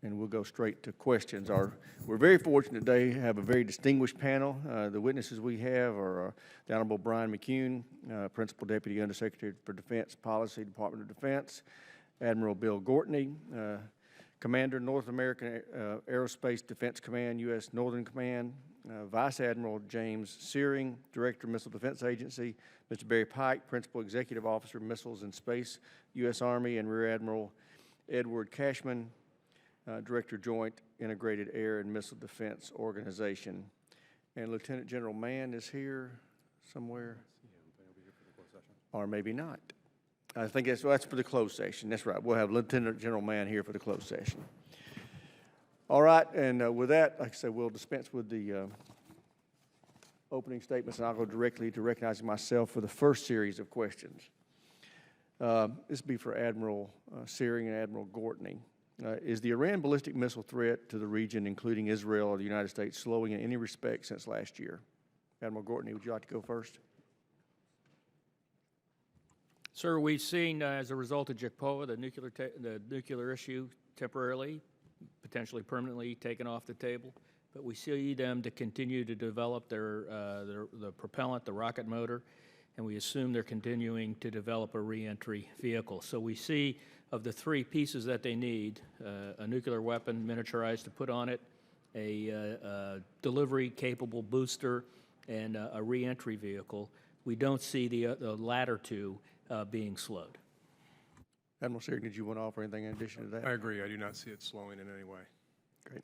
and we'll go straight to questions. We're very fortunate today to have a very distinguished panel. The witnesses we have are the Honorable Brian Mckeon, Principal Deputy Undersecretary for Defense Policy, Department of Defense, Admiral Bill Gortney, Commander, North American Aerospace Defense Command, U.S. Northern Command, Vice Admiral James Syring, Director, Missile Defense Agency, Mr. Barry Pike, Principal Executive Officer, Missiles and Space, U.S. Army, and Rear Admiral Edward Cashman, Director, Joint Integrated Air and Missile Defense Organization. And Lieutenant General Mann is here somewhere. Or maybe not. I think that's for the closed session. That's right. We'll have Lieutenant General Mann here for the closed session. All right, and with that, like I said, we'll dispense with the opening statements, and I'll go directly to recognizing myself for the first series of questions. This will be for Admiral Syring and Admiral Gortney. Is the Iran ballistic missile threat to the region, including Israel or the United States, slowing in any respect since last year? Admiral Gortney, would you like to go first? Sir, we've seen, as a result of JCPOA, the nuclear issue temporarily, potentially permanently taken off the table, but we see them to continue to develop the propellant, the rocket motor, and we assume they're continuing to develop a reentry vehicle. So we see, of the three pieces that they need, a nuclear weapon miniaturized to put on it, a delivery-capable booster, and a reentry vehicle. We don't see the latter two being slowed. Admiral Syring, did you want to offer anything in addition to that? I agree. I do not see it slowing in any way. Great.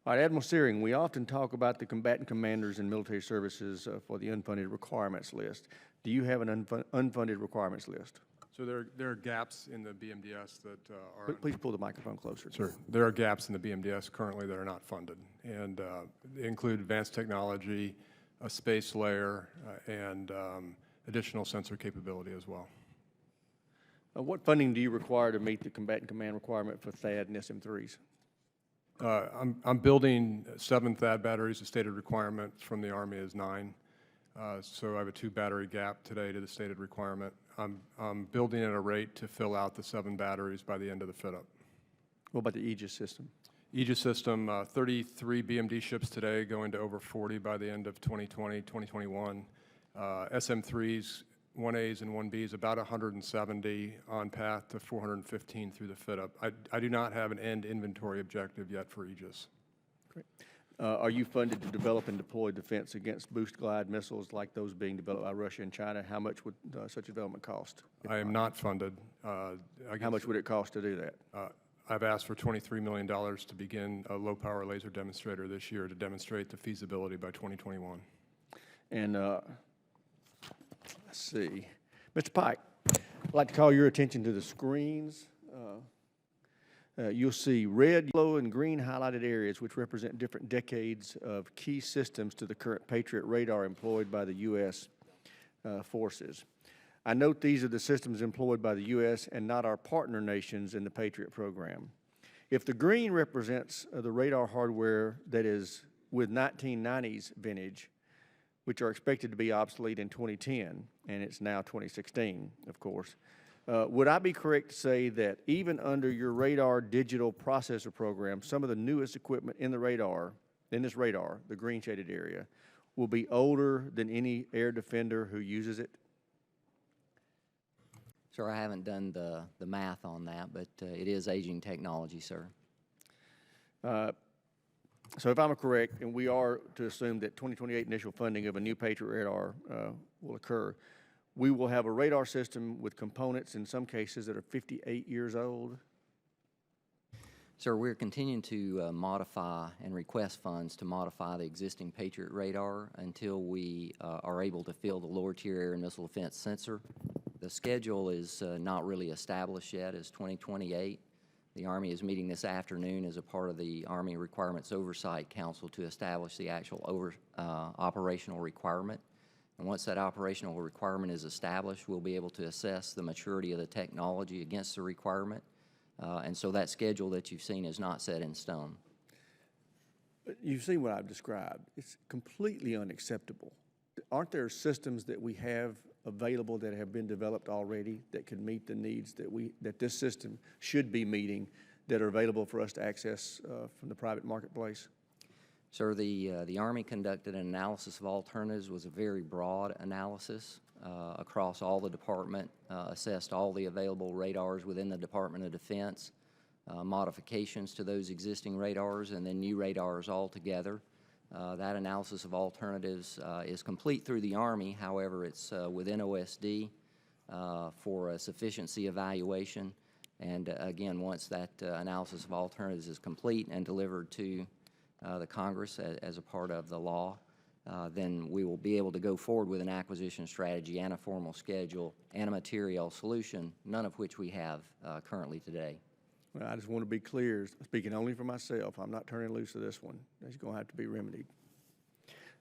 All right, Admiral Syring, we often talk about the combatant commanders in military services for the unfunded requirements list. Do you have an unfunded requirements list? So there are gaps in the BMDS that are... Please pull the microphone closer. Sure. There are gaps in the BMDS currently that are not funded, and they include advanced technology, a space layer, and additional sensor capability as well. What funding do you require to meet the combatant command requirement for THAAD and SM-3s? I'm building 7 THAAD batteries. The stated requirement from the Army is 9. So I have a 2-battery gap today to the stated requirement. I'm building at a rate to fill out the 7 batteries by the end of the fit-up. What about the Aegis system? Aegis system, 33 BMD ships today, going to over 40 by the end of 2020, 2021. SM-3s, 1As and 1Bs, about 170, on path to 415 through the fit-up. I do not have an end inventory objective yet for Aegis. Great. Are you funded to develop and deploy defense against boost glide missiles like those being developed by Russia and China? How much would such development cost? I am not funded. How much would it cost to do that? I've asked for $23 million to begin a low-power laser demonstrator this year to demonstrate the feasibility by 2021. And let's see. Mr. Pike, I'd like to call your attention to the screens. You'll see red, yellow, and green highlighted areas which represent different decades of key systems to the current Patriot radar employed by the U.S. Forces. I note these are the systems employed by the U.S. and not our partner nations in the Patriot program. If the green represents the radar hardware that is with 1990s vintage, which are expected to be obsolete in 2010, and it's now 2016, of course, would I be correct to say that even under your radar digital processor program, some of the newest equipment in the radar, the green shaded area, will be older than any air defender who uses it? Sir, I haven't done the math on that, but it is aging technology, sir. So if I'm correct, and we are to assume that 2028 initial funding of a new Patriot radar will occur, we will have a radar system with components in some cases that are 58 years old? Sir, we're continuing to modify and request funds to modify the existing Patriot radar until we are able to fill the lower tier air and missile defense sensor. The schedule is not really established yet as 2028. The Army is meeting this afternoon as a part of the Army Requirements Oversight Council to establish the actual operational requirement. And once that operational requirement is established, we'll be able to assess the maturity of the technology against the requirement. And so that schedule that you've seen is not set in stone. But you've seen what I've described. It's completely unacceptable. Aren't there systems that we have available that have been developed already that can meet the needs that this system should be meeting that are available for us to access from the private marketplace? Sir, the Army conducted an analysis of alternatives. It was a very broad analysis across all the department, assessed all the available radars within the Department of Defense, modifications to those existing radars, and then new radars altogether. That analysis of alternatives is complete through the Army. However, it's within OSD for a sufficiency evaluation. And again, once that analysis of alternatives is complete and delivered to the Congress as a part of the law, then we will be able to go forward with an acquisition strategy and a formal schedule and a material solution, none of which we have currently today. Well, I just want to be clear, speaking only for myself, I'm not turning loose of this one. It's going to have to be remedied.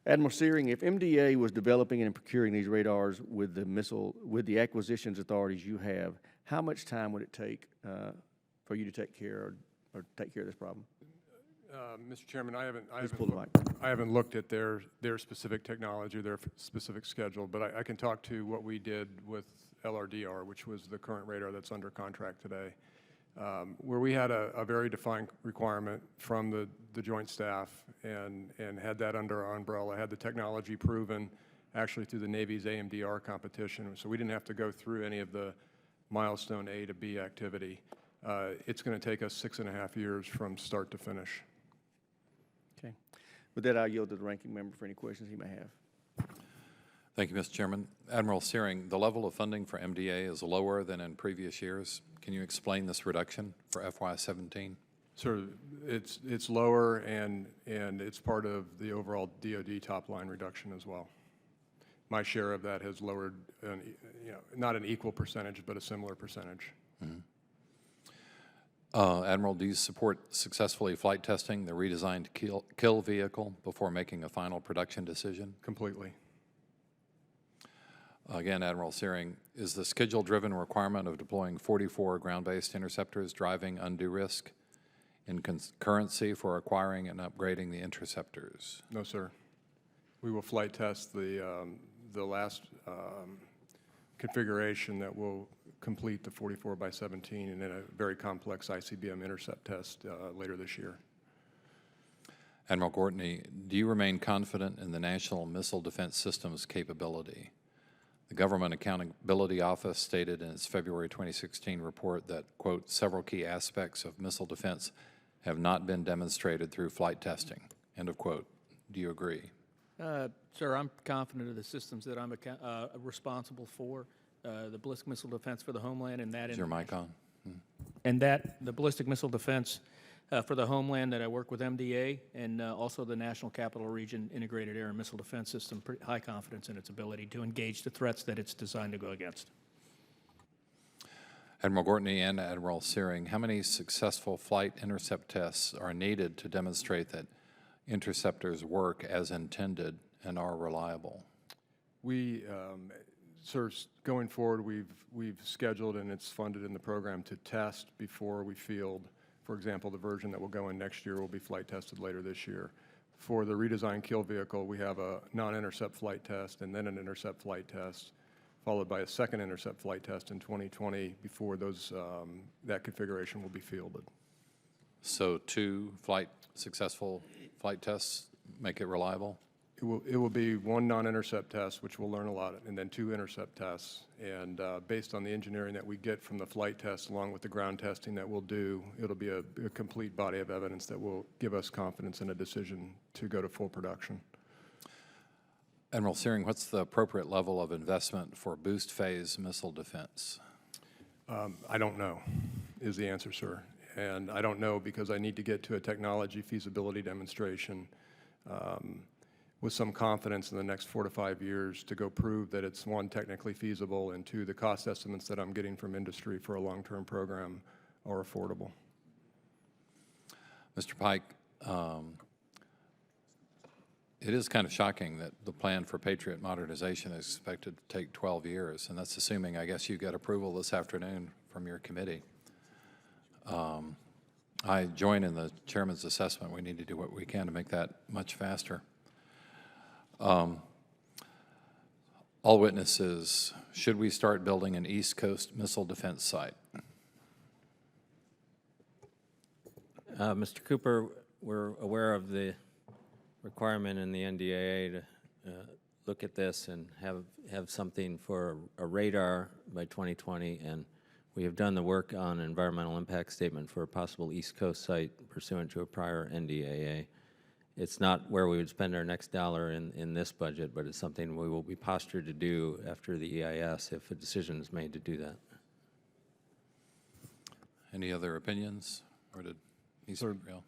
Admiral Syring, if MDA was developing and procuring these radars with the acquisitions authorities you have, how much time would it take for you to take care or take care of this problem? Mr. Chairman, I pull the mic. haven't looked at their specific technology, their specific schedule, but I can talk to what we did with LRDR, which was the current radar that's under contract today, where we had a very defined requirement from the Joint Staff and had that under our umbrella, had the technology proven actually through the Navy's AMDR competition, so we didn't have to go through any of the milestone A to B activity. It's going to take us 6.5 years from start to finish. Okay. With that, I'll yield to the ranking member for any questions he may have. Thank you, Mr. Chairman. Admiral Syring, the level of funding for MDA is lower than in previous years. Can you explain this reduction for FY17? Sir, it's lower and it's part of the overall DoD top line reduction as well. My share of that has lowered, not an equal percentage, but a similar percentage. Mm-hmm. Admiral, do you support successfully flight testing the redesigned kill vehicle before making a final production decision? Completely. Again, Admiral Syring, is the schedule-driven requirement of deploying 44 ground-based interceptors driving undue risk in concurrency for acquiring and upgrading the interceptors? No, sir. We will flight test the last configuration that will complete the 44x17 and then a very complex ICBM intercept test later this year. Admiral Gortney, do you remain confident in the National Missile Defense System's capability? The Government Accountability Office stated in its February 2016 report that, quote, several key aspects of missile defense have not been demonstrated through flight testing, end of quote. Do you agree? Sir, I'm confident of the systems that I'm responsible for, the ballistic missile defense for the homeland, and that Is your mic on? and that the ballistic missile defense for the homeland that I work with MDA, and also the National Capital Region Integrated Air and Missile Defense System, pretty high confidence in its ability to engage the threats that it's designed to go against. Admiral Gortney and Admiral Syring, how many successful flight intercept tests are needed to demonstrate that interceptors work as intended and are reliable? We, sir, going forward, we've scheduled and it's funded in the program to test before we field. For example, the version that will go in next year will be flight tested later this year. For the redesigned kill vehicle, we have a non-intercept flight test and then an intercept flight test, followed by a second intercept flight test in 2020 before those that configuration will be fielded. So 2 successful flight tests make it reliable? It will be 1 non-intercept test, which we'll learn a lot, and then 2 intercept tests. And based on the engineering that we get from the flight tests, along with the ground testing that we'll do, it'll be a complete body of evidence that will give us confidence in a decision to go to full production. Admiral Syring, what's the appropriate level of investment for boost phase missile defense? I don't know, is the answer, sir. And I don't know because I need to get to a technology feasibility demonstration with some confidence in the next 4 to 5 years to go prove that it's 1, technically feasible, and 2, the cost estimates that I'm getting from industry for a long-term program are affordable. Mr. Pike, it is kind of shocking that the plan for Patriot modernization is expected to take 12 years, and that's assuming, I guess, you get approval this afternoon from your committee. I join in the chairman's assessment. We need to do what we can to make that much faster. All witnesses, should we start building an East Coast missile defense site? Mr. Cooper, we're aware of the requirement in the NDAA to look at this and have something for a radar by 2020, and we have done the work on an environmental impact statement for a possible East Coast site pursuant to a prior NDAA. It's not where we would spend our next dollar in this budget, but it's something we will be postured to do after the EIS if a decision is made to do that. Any other opinions? Or did he speak? Real?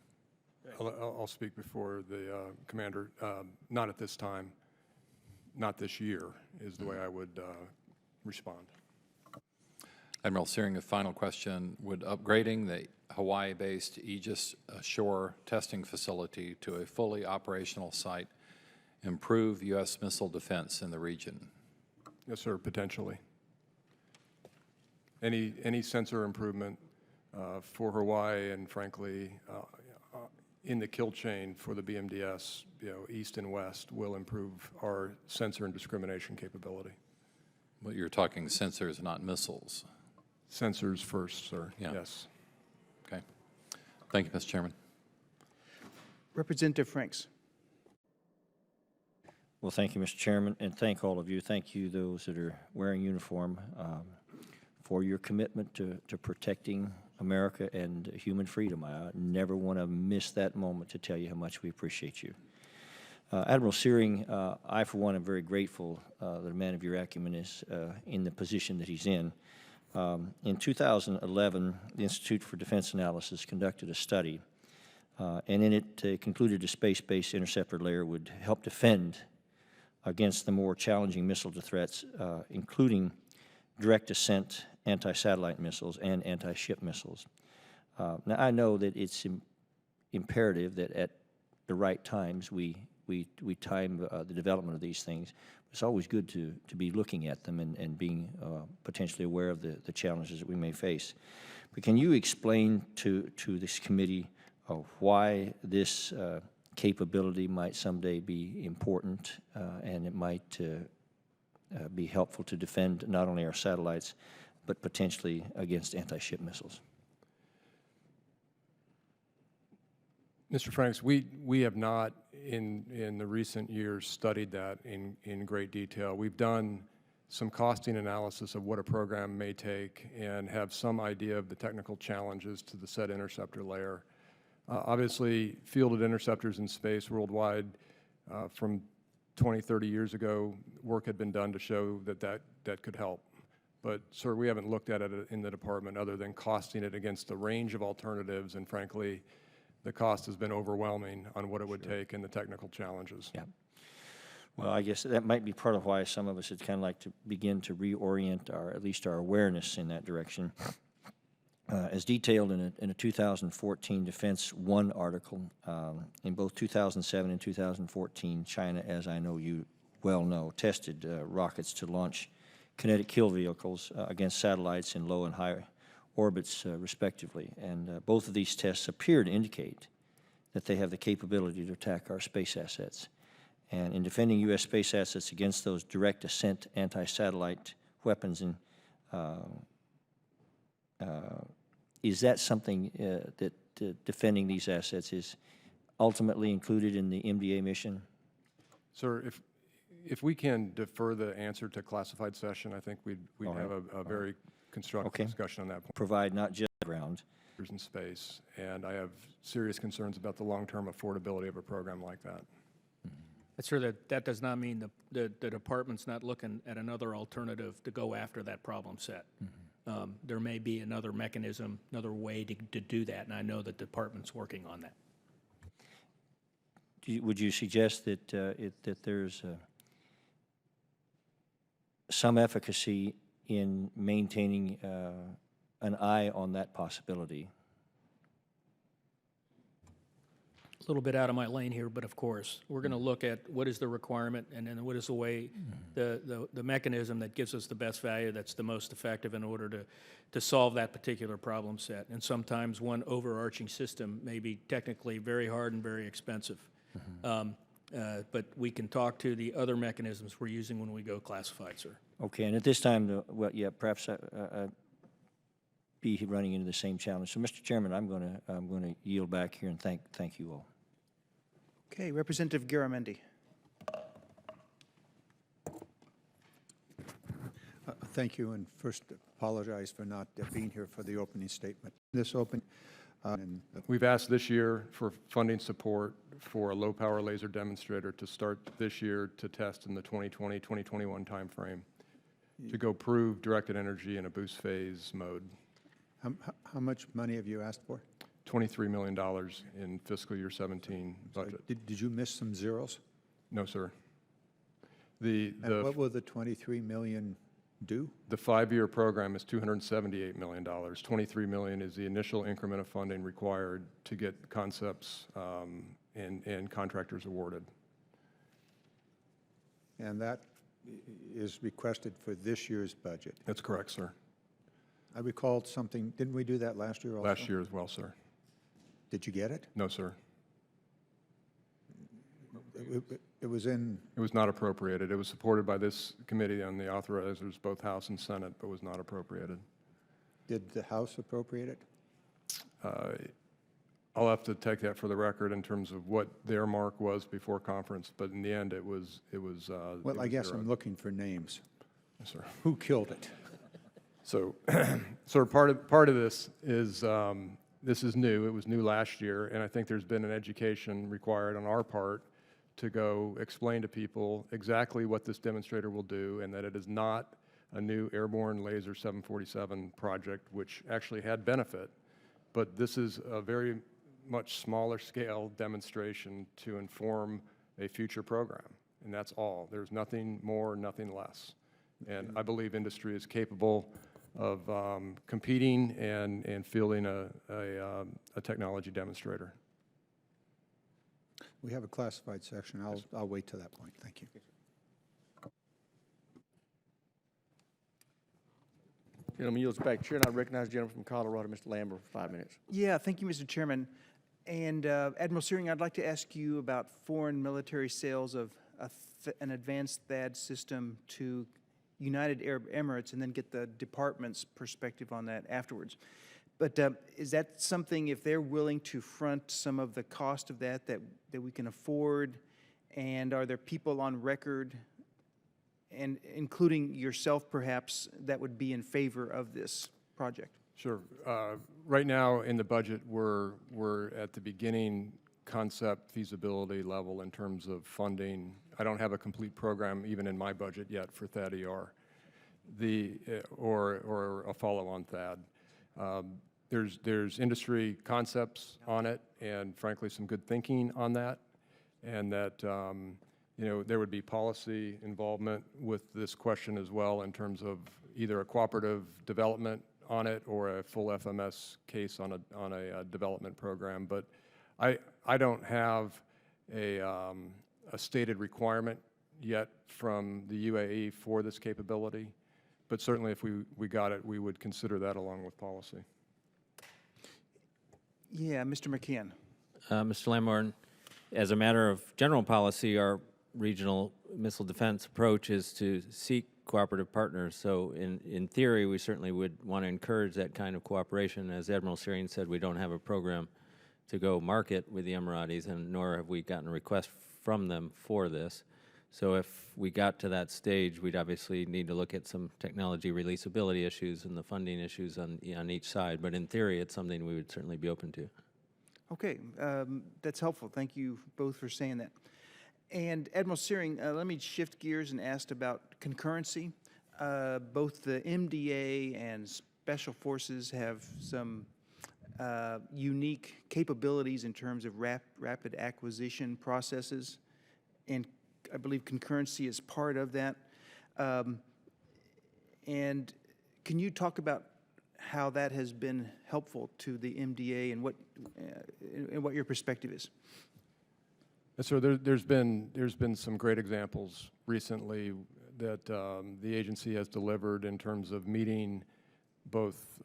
I'll speak before the commander. Not at this time, not this year is the way I would respond. Admiral Syring, a final question. Would upgrading the Hawaii-based Aegis Ashore testing facility to a fully operational site improve U.S. missile defense in the region? Yes, sir, potentially. Any sensor improvement for Hawaii and frankly in the kill chain for the BMDS, east and west, will improve our sensor and discrimination capability. But you're talking sensors, not missiles. Sensors first, sir. Yeah. Yes. Okay. Thank you, Mr. Chairman. Representative Franks. Well, thank you, Mr. Chairman, and thank all of you. Thank you, those that are wearing uniform, for your commitment to protecting America and human freedom. I never want to miss that moment to tell you how much we appreciate you. Admiral Syring, I, for one, am very grateful that a man of your acumen is in the position that he's in. In 2011, the Institute for Defense Analysis conducted a study, and in it concluded a space-based interceptor layer would help defend against the more challenging missile threats, including direct ascent anti-satellite missiles and anti-ship missiles. Now, I know that it's imperative that at the right times we time the development of these things. It's always good to be looking at them and being potentially aware of the challenges that we may face. But can you explain to this committee why this capability might someday be important and it might be helpful to defend not only our satellites, but potentially against anti-ship missiles? Mr. Franks, we have not in the recent years studied that in great detail. We've done some costing analysis of what a program may take and have some idea of the technical challenges to the said interceptor layer. Obviously, fielded interceptors in space worldwide from 20, 30 years ago, work had been done to show that could help. But, sir, we haven't looked at it in the department other than costing it against a range of alternatives, and frankly, the cost has been overwhelming on what it would take and the technical challenges. Yeah. Well, I guess that might be part of why some of us would kind of like to begin to reorient at least our awareness in that direction. As detailed in a 2014 Defense One article, in both 2007 and 2014, China, as I know you well know, tested rockets to launch kinetic kill vehicles against satellites in low and high orbits, respectively. And both of these tests appear to indicate that they have the capability to attack our space assets. And in defending U.S. space assets against those direct ascent anti-satellite weapons, is that something that defending these assets is ultimately included in the MDA mission? Sir, if we can defer the answer to classified session, I think we'd have a very constructive discussion on that point. Provide not just ground. In space, and I have serious concerns about the long-term affordability of a program like that. But sir, that does not mean the department's not looking at another alternative to go after that problem set. There may be another mechanism, another way to do that, and I know the department's working on that. Would you suggest that that there's some efficacy in maintaining an eye on that possibility? A little bit out of my lane here, but of course, we're going to look at what is the requirement and then what is the way, the mechanism that gives us the best value, that's the most effective in order to solve that particular problem set. And sometimes one overarching system may be technically very hard and very expensive. But we can talk to the other mechanisms we're using when we go classified, sir. Okay, and at this time, well, yeah, perhaps be running into the same challenge. So, Mr. Chairman, I'm going to yield back here and thank you all. Okay, Representative Garamendi. Thank you, and first apologize for not being here for the opening statement. This open, We've asked this year for funding support for a low-power laser demonstrator to start this year to test in the 2020-2021 timeframe to go prove directed energy in a boost phase mode. how much money have you asked for? $23 million in fiscal year 17 budget. Did you miss some zeros? No, sir. And what will the 23 million do? The 5-year program is $278 million. $23 million is the initial increment of funding required to get concepts and contractors awarded. And that is requested for this year's budget. That's correct, sir. I recalled something, didn't we do that last year also? Last year as well, sir. Did you get it? No, sir. It was in, It was not appropriated. It was supported by this committee on the authorizers, both House and Senate, but was not appropriated. did the House appropriate it? I'll have to take that for the record in terms of what their mark was before conference, but in the end, it was. Well, I guess I'm looking for names. Yes, sir. Who killed it? So, so part of this is new. It was new last year, and I think there's been an education required on our part to go explain to people exactly what this demonstrator will do, and that it is not a new airborne laser 747 project, which actually had benefit, but this is a very much smaller scale demonstration to inform a future program, and that's all. There's nothing more, nothing less. And I believe industry is capable of competing and fielding a technology demonstrator. We have a classified section. I'll wait to that point. Thank you. Gentleman yields back. Chair, and I recognize the gentleman from Colorado, Mr. Lambert, for 5 minutes. Yeah, thank you, Mr. Chairman. And Admiral Syring, I'd like to ask you about foreign military sales of an advanced THAAD system to United Arab Emirates, and then get the department's perspective on that afterwards. But is that something, if they're willing to front some of the cost of that we can afford? And are there people on record, and including yourself perhaps, that would be in favor of this project? Sure. Right now in the budget, we're at the beginning concept feasibility level in terms of funding. I don't have a complete program even in my budget yet for THAAD-ER, or a follow-on THAAD. There's industry concepts on it, and frankly some good thinking on that, and that there would be policy involvement with this question as well in terms of either a cooperative development on it or a full FMS case on a development program. But I don't have a stated requirement yet from the UAE for this capability, but certainly if we got it, we would consider that along with policy. Yeah, Mr. Mckeon. Mr. Lamborn, as a matter of general policy, our regional missile defense approach is to seek cooperative partners. So in theory, we certainly would want to encourage that kind of cooperation. As Admiral Syring said, we don't have a program to go market with the Emiratis, and nor have we gotten a request from them for this. So if we got to that stage, we'd obviously need to look at some technology releasability issues and the funding issues on each side. But in theory, it's something we would certainly be open to. Okay, that's helpful. Thank you both for saying that. And Admiral Syring, let me shift gears and ask about concurrency. Both the MDA and Special Forces have some unique capabilities in terms of rapid acquisition processes, and I believe concurrency is part of that. And can you talk about how that has been helpful to the MDA and what your perspective is? So there's been some great examples recently that the agency has delivered in terms of meeting both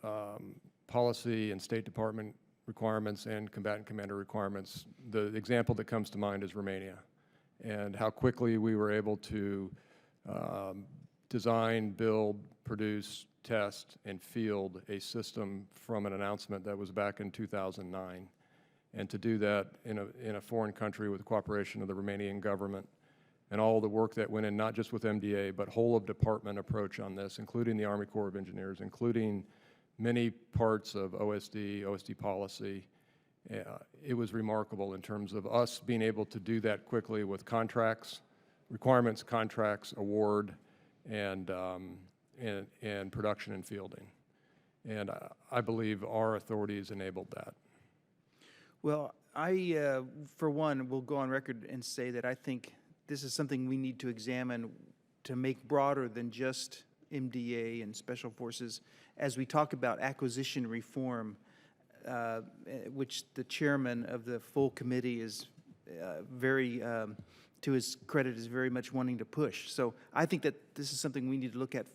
policy and State Department requirements and combatant commander requirements. The example that comes to mind is Romania, and how quickly we were able to design, build, produce test and field a system from an announcement that was back in 2009. And to do that in a foreign country with the cooperation of the Romanian government and all the work that went in, not just with MDA, but whole of department approach on this, including the Army Corps of Engineers, including many parts of OSD policy. It was remarkable in terms of us being able to do that quickly with contracts, requirements, contracts, award, and production and fielding. And I believe our authorities enabled that. Well, I, for one, will go on record and say that I think this is something we need to examine to make broader than just MDA and Special Forces as we talk about acquisition reform, which the chairman of the full committee is very, to his credit, is very much wanting to push. So I think that this is something we need to look at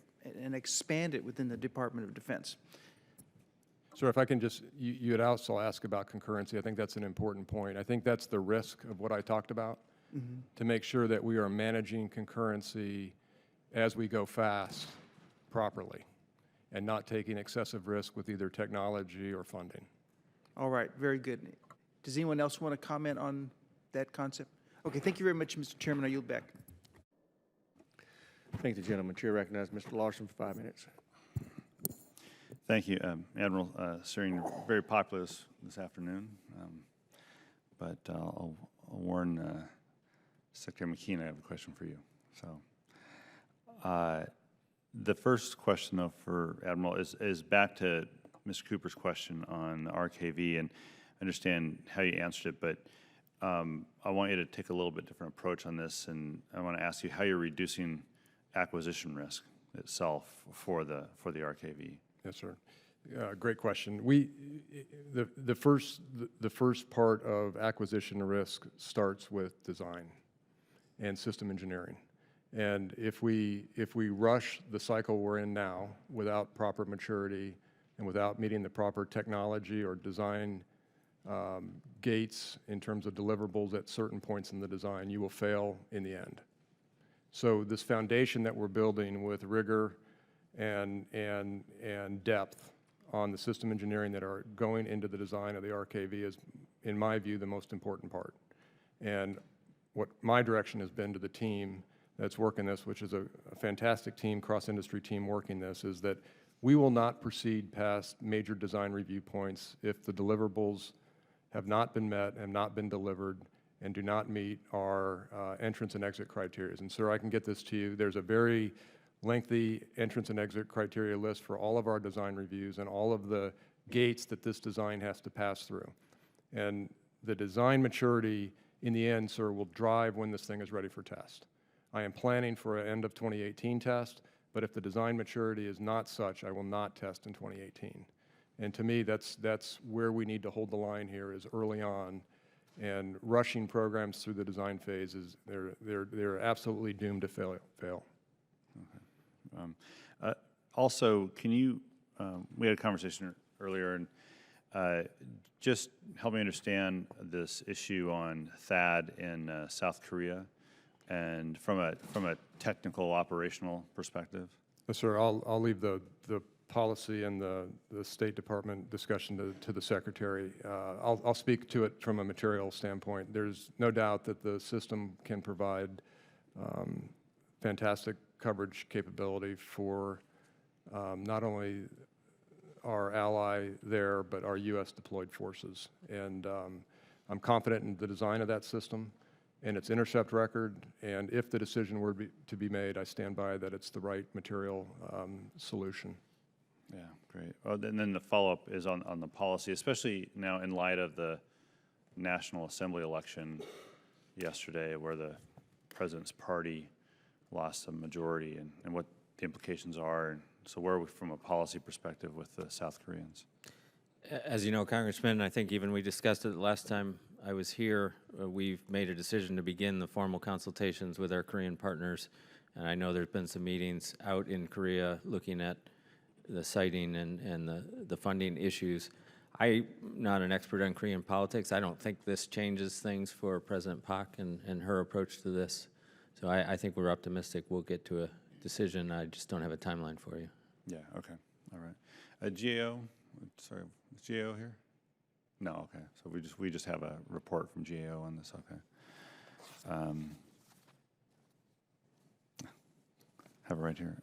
and expand it within the Department of Defense. Sir, if I can just, you had also asked about concurrency. I think that's an important point. I think that's the risk of what I talked about, to make sure that we are managing concurrency as we go fast properly and not taking excessive risk with either technology or funding. All right, very good. Does anyone else want to comment on that concept? Okay, thank you very much, Mr. Chairman. I yield back. Thank the gentleman. Chair recognizes Mr. Larson for 5 minutes. Thank you, Admiral Syring. You're very popular this afternoon, but I'll warn Secretary Mckeon I have a question for you. So, the first question, though, for Admiral is back to Mr. Cooper's question on the RKV, and I understand how you answered it, but I want you to take a little bit different approach on this, and I want to ask you how you're reducing acquisition risk itself for the RKV. Yes, sir. Great question. The first part of acquisition risk starts with design and system engineering. And if we rush the cycle we're in now without proper maturity and without meeting the proper technology or design gates in terms of deliverables at certain points in the design, you will fail in the end. So this foundation that we're building with rigor and depth on the system engineering that are going into the design of the RKV is, in my view, the most important part. And what my direction has been to the team that's working this, which is a fantastic team, cross-industry team working this, is that we will not proceed past major design review points if the deliverables have not been met, have not been delivered, and do not meet our entrance and exit criteria. And sir, I can get this to you. There's a very lengthy entrance and exit criteria list for all of our design reviews and all of the gates that this design has to pass through. And the design maturity, in the end, sir, will drive when this thing is ready for test. I am planning for an end of 2018 test, but if the design maturity is not such, I will not test in 2018. And to me, that's where we need to hold the line here, is early on. And rushing programs through the design phase is they're absolutely doomed to fail. Okay. Also, can you? We had a conversation earlier, and just help me understand this issue on THAAD in South Korea, and from a technical operational perspective. Yes, sir. I'll leave the policy and the State Department discussion to the Secretary. I'll speak to it from a material standpoint. There's no doubt that the system can provide fantastic coverage capability for not only our ally there, but our U.S. deployed forces. And I'm confident in the design of that system and its intercept record, and if the decision were to be made, I stand by that it's the right material solution. Yeah, great. Well, and then the follow-up is on the policy, especially now in light of the National Assembly election yesterday, where the president's party lost a majority, and what the implications are. And so where are we from a policy perspective with the South Koreans? As you know, Congressman, I think even we discussed it the last time I was here, we've made a decision to begin the formal consultations with our Korean partners. And I know there's been some meetings out in Korea looking at the siting and the funding issues. I'm not an expert on Korean politics. I don't think this changes things for President Park and her approach to this. So I think we're optimistic we'll get to a decision. I just don't have a timeline for you. Yeah, okay, all right. GAO, sorry, is GAO here? No, okay, so we just have a report from GAO on this, okay. Have it right here.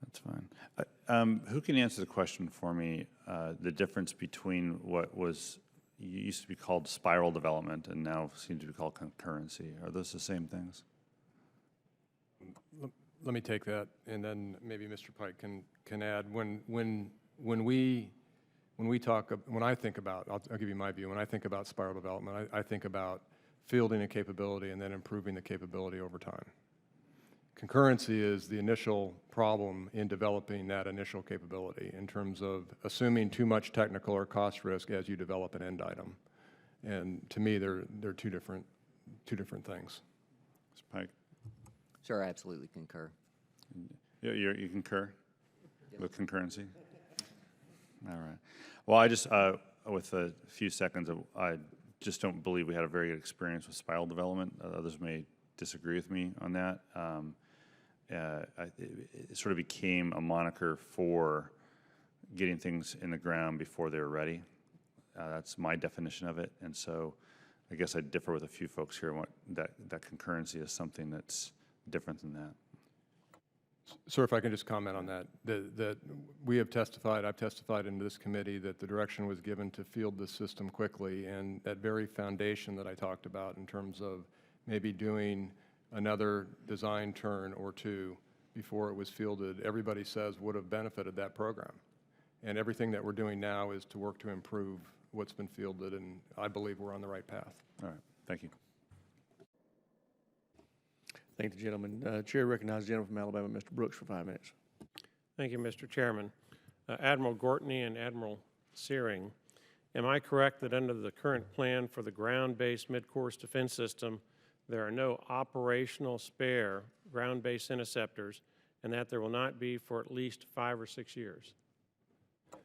That's fine. Who can answer the question for me, the difference between what was used to be called spiral development and now seems to be called concurrency? Are those the same things? Let me take that, and then maybe Mr. Pike can add. When I think about, I'll give you my view. When I think about spiral development, I think about fielding a capability and then improving the capability over time. Concurrency is the initial problem in developing that initial capability in terms of assuming too much technical or cost risk as you develop an end item. And to me, they're two different things. Mr. Pike? Sir, I absolutely concur. You concur with concurrency? All right. Well, I just, with a few seconds, I just don't believe we had a very good experience with spiral development. Others may disagree with me on that. It sort of became a moniker for getting things in the ground before they were ready. That's my definition of it. And so I guess I differ with a few folks here. That concurrency is something that's different than that. Sir, if I can just comment on that, that we have testified, I've testified in this committee that the direction was given to field the system quickly, and that very foundation that I talked about in terms of maybe doing another design turn or two before it was fielded, everybody says would have benefited that program. And everything that we're doing now is to work to improve what's been fielded, and I believe we're on the right path. All right, thank you. Thank the gentleman. Chair recognizes the gentleman from Alabama, Mr. Brooks, for 5 minutes. Thank you, Mr. Chairman. Admiral Gortney and Admiral Syring, am I correct that under the current plan for the ground-based mid-course defense system, there are no operational spare ground-based interceptors, and that there will not be for at least 5 or 6 years?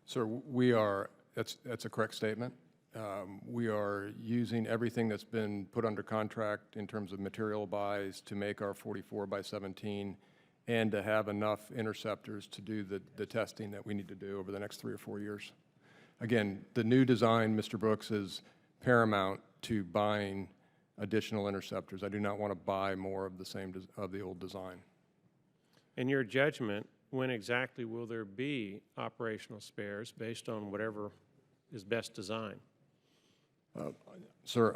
Sir, we are, that's a correct statement. We are using everything that's been put under contract in terms of material buys to make our 44x17 and to have enough interceptors to do the testing that we need to do over the next 3 or 4 years. Again, the new design, Mr. Brooks, is paramount to buying additional interceptors. I do not want to buy more of the old design. In your judgment, when exactly will there be operational spares based on whatever is best designed? Sir,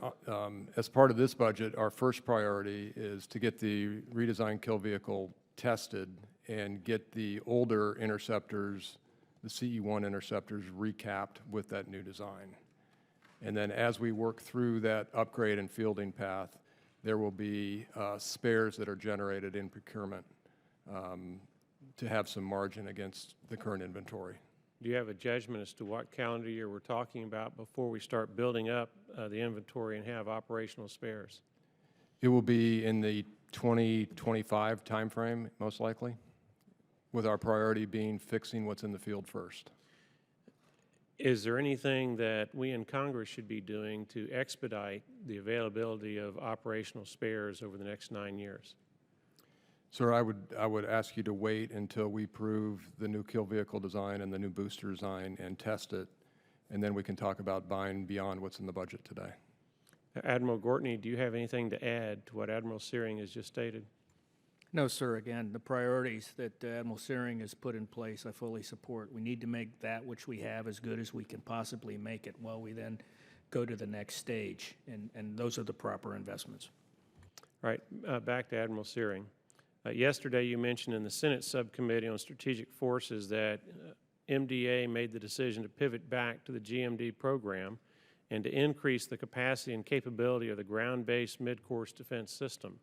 as part of this budget, our first priority is to get the redesigned kill vehicle tested and get the older interceptors, the CE-1 interceptors, recapped with that new design. And then as we work through that upgrade and fielding path, there will be spares that are generated in procurement to have some margin against the current inventory. Do you have a judgment as to what calendar year we're talking about before we start building up the inventory and have operational spares? It will be in the 2025 timeframe, most likely, with our priority being fixing what's in the field first. Is there anything that we in Congress should be doing to expedite the availability of operational spares over the next 9 years? Sir, I would ask you to wait until we prove the new kill vehicle design and the new booster design and test it, and then we can talk about buying beyond what's in the budget today. Admiral Gortney, do you have anything to add to what Admiral Syring has just stated? No, sir. Again, the priorities that Admiral Syring has put in place, I fully support. We need to make that which we have as good as we can possibly make it while we then go to the next stage, and those are the proper investments. All right, back to Admiral Syring. Yesterday, you mentioned in the Senate Subcommittee on Strategic Forces that MDA made the decision to pivot back to the GMD program and to increase the capacity and capability of the ground-based mid-course defense system.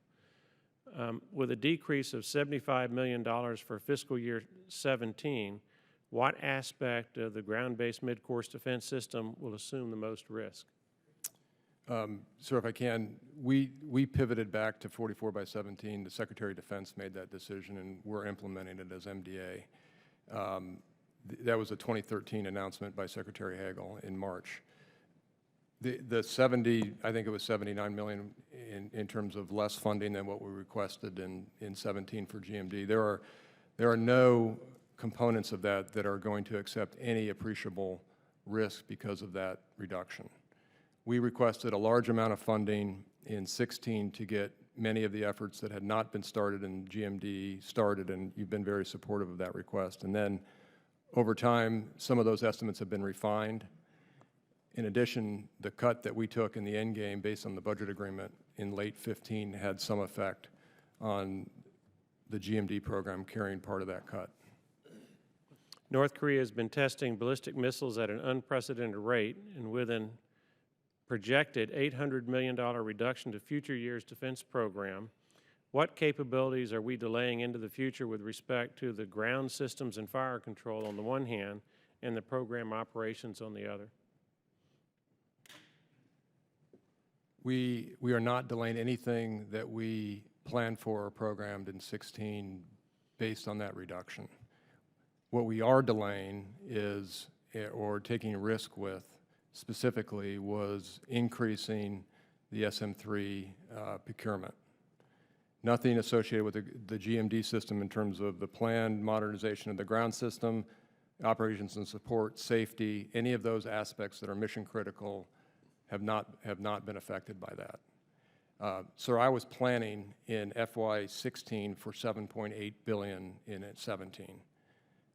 With a decrease of $75 million for fiscal year 17, what aspect of the ground-based mid-course defense system will assume the most risk? Sir, if I can, we pivoted back to 44x17. The Secretary of Defense made that decision, and we're implementing it as MDA. That was a 2013 announcement by Secretary Hagel in March. The 70, I think it was 79 million in terms of less funding than what we requested in 17 for GMD. There are no components of that that are going to accept any appreciable risk because of that reduction. We requested a large amount of funding in 16 to get many of the efforts that had not been started in GMD started, and you've been very supportive of that request. And then over time, some of those estimates have been refined. In addition, the cut that we took in the end game based on the budget agreement in late 15 had some effect on the GMD program carrying part of that cut. North Korea has been testing ballistic missiles at an unprecedented rate, and with an projected $800 million reduction to future years' defense program, what capabilities are we delaying into the future with respect to the ground systems and fire control on the one hand and the program operations on the other? We are not delaying anything that we planned for or programmed in 16 based on that reduction. What we are delaying is, or taking a risk with specifically, was increasing the SM-3 procurement. Nothing associated with the GMD system in terms of the planned modernization of the ground system, operations and support, safety, any of those aspects that are mission critical have not been affected by that. So I was planning in FY16 for $7.8 billion in 17.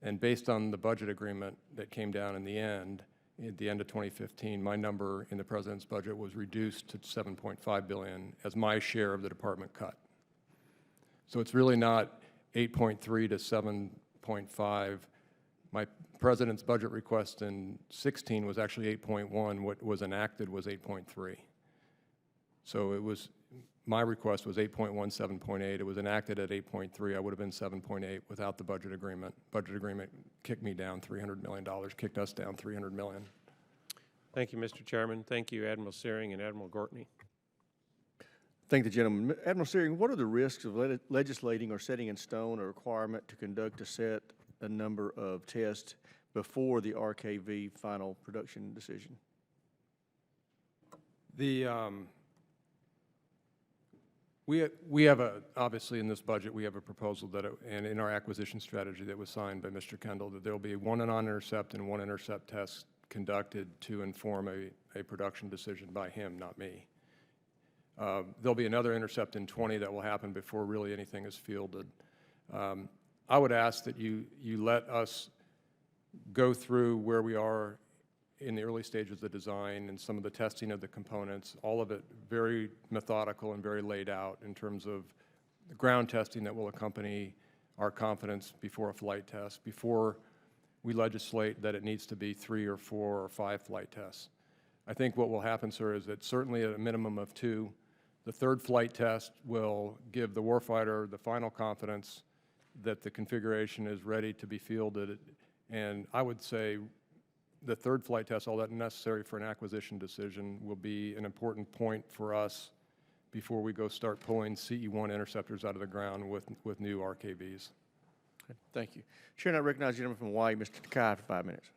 And based on the budget agreement that came down in the end, at the end of 2015, my number in the President's budget was reduced to $7.5 billion as my share of the department cut. So it's really not 8.3 to 7.5. My President's budget request in 16 was actually 8.1. What was enacted was 8.3. So it was, my request was 8.1, 7.8. It was enacted at 8.3. I would have been 7.8 without the budget agreement. Budget agreement kicked me down $300 million, kicked us down $300 million. Thank you, Mr. Chairman. Thank you, Admiral Syring and Admiral Gortney. Thank the gentleman. Admiral Syring, what are the risks of legislating or setting in stone a requirement to conduct a set a number of tests before the RKV final production decision? We have obviously in this budget, we have a proposal that, and in our acquisition strategy that was signed by Mr. Kendall, that there will be one non-intercept and one intercept test conducted to inform a production decision by him, not me. There'll be another intercept in 20 that will happen before really anything is fielded. I would ask that you let us go through where we are in the early stages of the design and some of the testing of the components, all of it very methodical and very laid out in terms of the ground testing that will accompany our confidence before a flight test, before we legislate that it needs to be 3 or 4 or 5 flight tests. I think what will happen, sir, is that certainly at a minimum of 2, the 3rd flight test will give the warfighter the final confidence that the configuration is ready to be fielded. And I would say the 3rd flight test, all that necessary for an acquisition decision, will be an important point for us before we go start pulling CE-1 interceptors out of the ground with new RKVs. Thank you. Chair, I recognize the gentleman from Hawaii, Mr. Takai, for 5 minutes.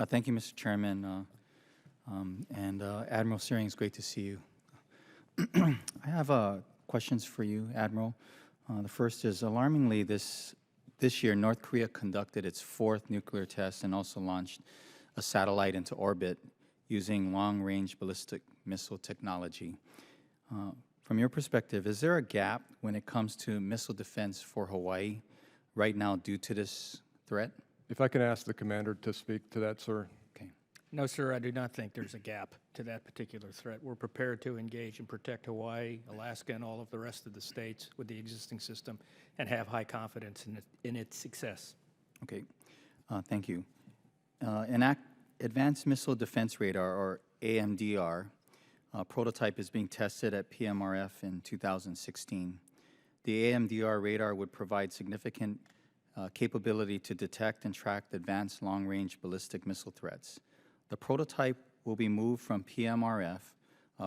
Thank you, Mr. Chairman. Admiral Syring, it's great to see you. I have questions for you, Admiral. The first is, alarmingly, this year, North Korea conducted its 4th nuclear test and also launched a satellite into orbit using long-range ballistic missile technology. From your perspective, is there a gap when it comes to missile defense for Hawaii right now due to this threat? If I can ask the commander to speak to that, sir. Okay. No, sir, I do not think there's a gap to that particular threat. We're prepared to engage and protect Hawaii, Alaska, and all of the rest of the states with the existing system and have high confidence in its success. Okay, thank you. Advanced Missile Defense Radar, or AMDR, prototype is being tested at PMRF in 2016. The AMDR radar would provide significant capability to detect and track advanced long-range ballistic missile threats. The prototype will be moved from PMRF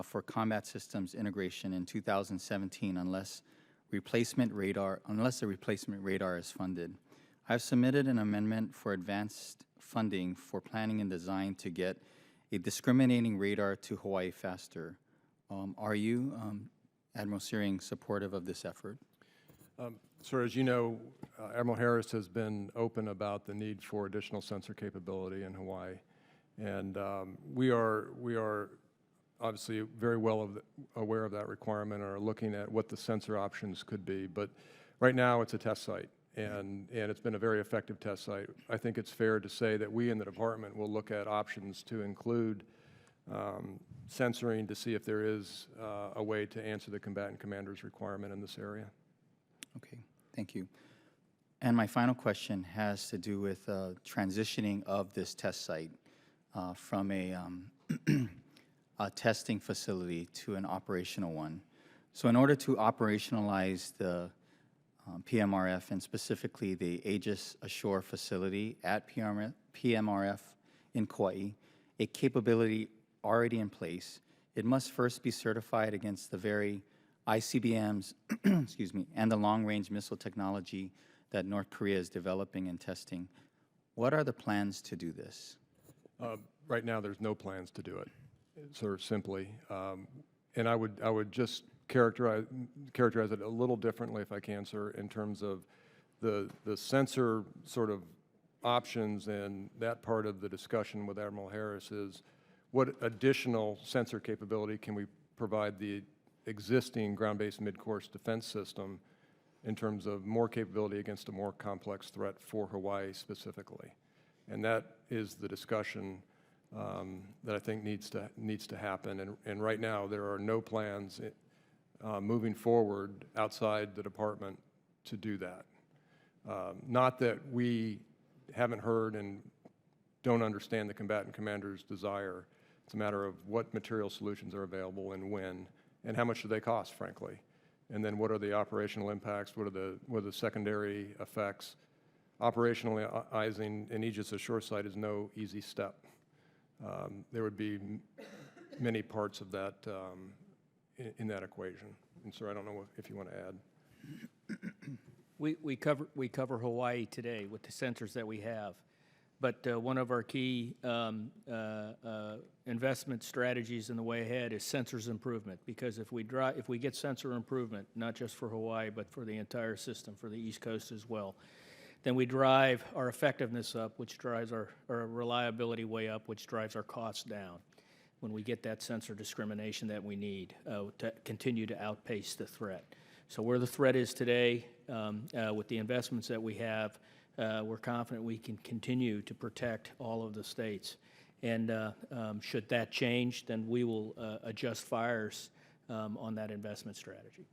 for combat systems integration in 2017 unless a replacement radar is funded. I've submitted an amendment for advanced funding for planning and design to get a discriminating radar to Hawaii faster. Are you, Admiral Syring, supportive of this effort? Sir, as you know, Admiral Harris has been open about the need for additional sensor capability in Hawaii. And we are obviously very well aware of that requirement and are looking at what the sensor options could be. But right now, it's a test site, and it's been a very effective test site. I think it's fair to say that we in the department will look at options to include sensoring to see if there is a way to answer the combatant commander's requirement in this area. Okay, thank you. And my final question has to do with transitioning of this test site from a testing facility to an operational one. So in order to operationalize the PMRF and specifically the Aegis Ashore facility at PMRF in Kauai, a capability already in place, it must first be certified against the very ICBMs, excuse me, and the long-range missile technology that North Korea is developing and testing. What are the plans to do this? Right now, there's no plans to do it, sort of simply. And I would just characterize it a little differently, if I can, sir, in terms of the sensor sort of options, and that part of the discussion with Admiral Harris is what additional sensor capability can we provide the existing ground-based mid-course defense system in terms of more capability against a more complex threat for Hawaii specifically. And that is the discussion that I think needs to happen. And right now, there are no plans moving forward outside the department to do that. Not that we haven't heard and don't understand the combatant commander's desire. It's a matter of what material solutions are available and when, and how much do they cost, frankly. And then what are the operational impacts? What are the secondary effects? Operationalizing an Aegis Ashore site is no easy step. There would be many parts of that in that equation. And sir, I don't know if you want to add. We cover Hawaii today with the sensors that we have, but one of our key investment strategies in the way ahead is sensors improvement. Because if we get sensor improvement, not just for Hawaii but for the entire system, for the East Coast as well, then we drive our effectiveness up, which drives our reliability way up, which drives our costs down. When we get that sensor discrimination that we need to continue to outpace the threat. So where the threat is today, with the investments that we have, we're confident we can continue to protect all of the states. And should that change, then we will adjust fires on that investment strategy.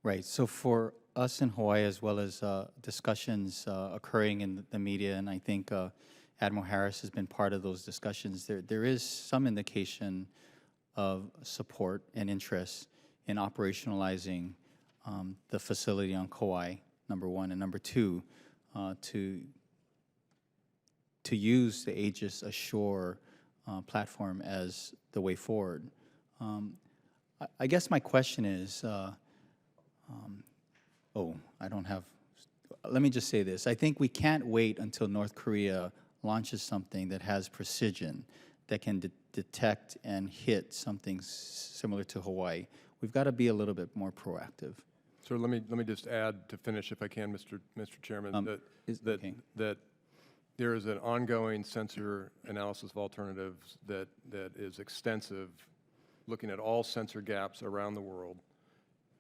Right, so for us in Hawaii, as well as discussions occurring in the media, and I think Admiral Harris has been part of those discussions, there is some indication of support and interest in operationalizing the facility on Kauai, number one, and number two, to use the Aegis Ashore platform as the way forward. I guess my question is, let me just say this. I think we can't wait until North Korea launches something that has precision, that can detect and hit something similar to Hawaii. We've got to be a little bit more proactive. So let me just add to finish, if I can, Mr. Chairman, that there is an ongoing sensor analysis of alternatives that is extensive, looking at all sensor gaps around the world